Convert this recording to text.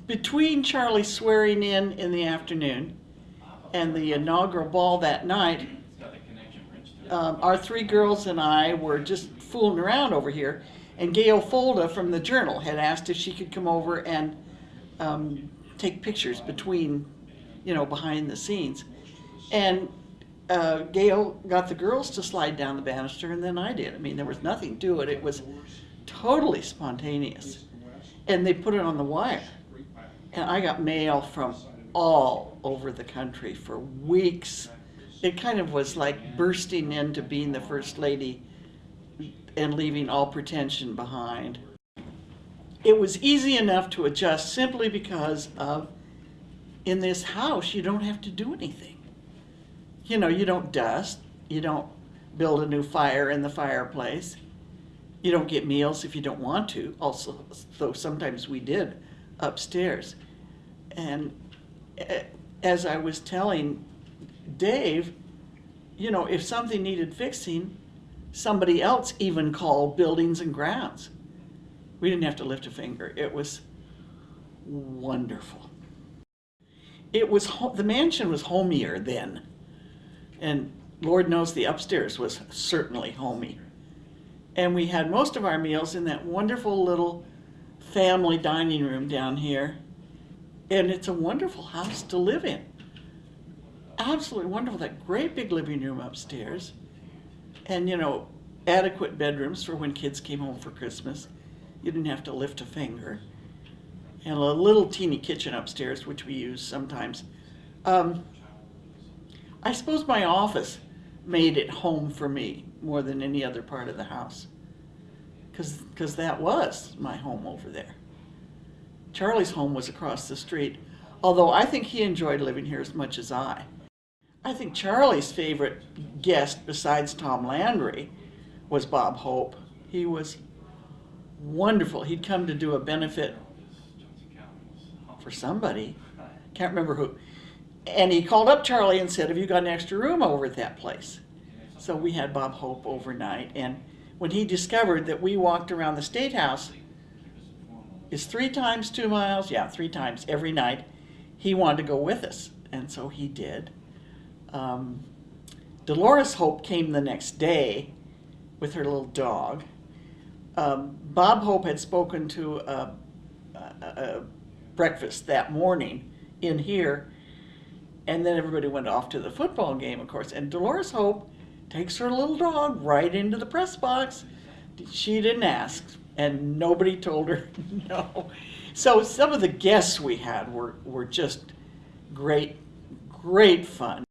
between Charlie's swearing in the afternoon and the inaugural ball that night, our three girls and I were just fooling around over here, and Gail Folda from the Journal had asked if she could come over and take pictures between, behind the scenes. And Gail got the girls to slide down the banister, and then I did. I mean, there was nothing to it. It was totally spontaneous. And they put it on the wire. And I got mail from all over the country for weeks. It kind of was like bursting into being the First Lady and leaving all pretension behind. It was easy enough to adjust simply because of, in this house, you don't have to do anything. You don't dust, you don't build a new fire in the fireplace, you don't get meals if you don't want to, also, though sometimes we did upstairs. And as I was telling Dave, if something needed fixing, somebody else even called Buildings and Grounds. We didn't have to lift a finger. It was wonderful. The mansion was homier then. And Lord knows the upstairs was certainly homey. And we had most of our meals in that wonderful little family dining room down here. And it's a wonderful house to live in. Absolutely wonderful. That great big living room upstairs. And, adequate bedrooms for when kids came home for Christmas. You didn't have to lift a finger. And a little teeny kitchen upstairs, which we use sometimes. I suppose my office made it home for me more than any other part of the house, because that was my home over there. Charlie's home was across the street, although I think he enjoyed living here as much as I. I think Charlie's favorite guest, besides Tom Landry, was Bob Hope. He was wonderful. He'd come to do a benefit for somebody, can't remember who, and he called up Charlie and said, have you got an extra room over at that place? So we had Bob Hope overnight, and when he discovered that we walked around the State House, is 3 times 2 miles? Yeah, 3 times every night, he wanted to go with us, and so he did. Dolores Hope came the next day with her little dog. Bob Hope had spoken to a breakfast that morning in here, and then everybody went off to the football game, of course, and Dolores Hope takes her little dog right into the press box. She didn't ask, and nobody told her no. So some of the guests we had were just great fun.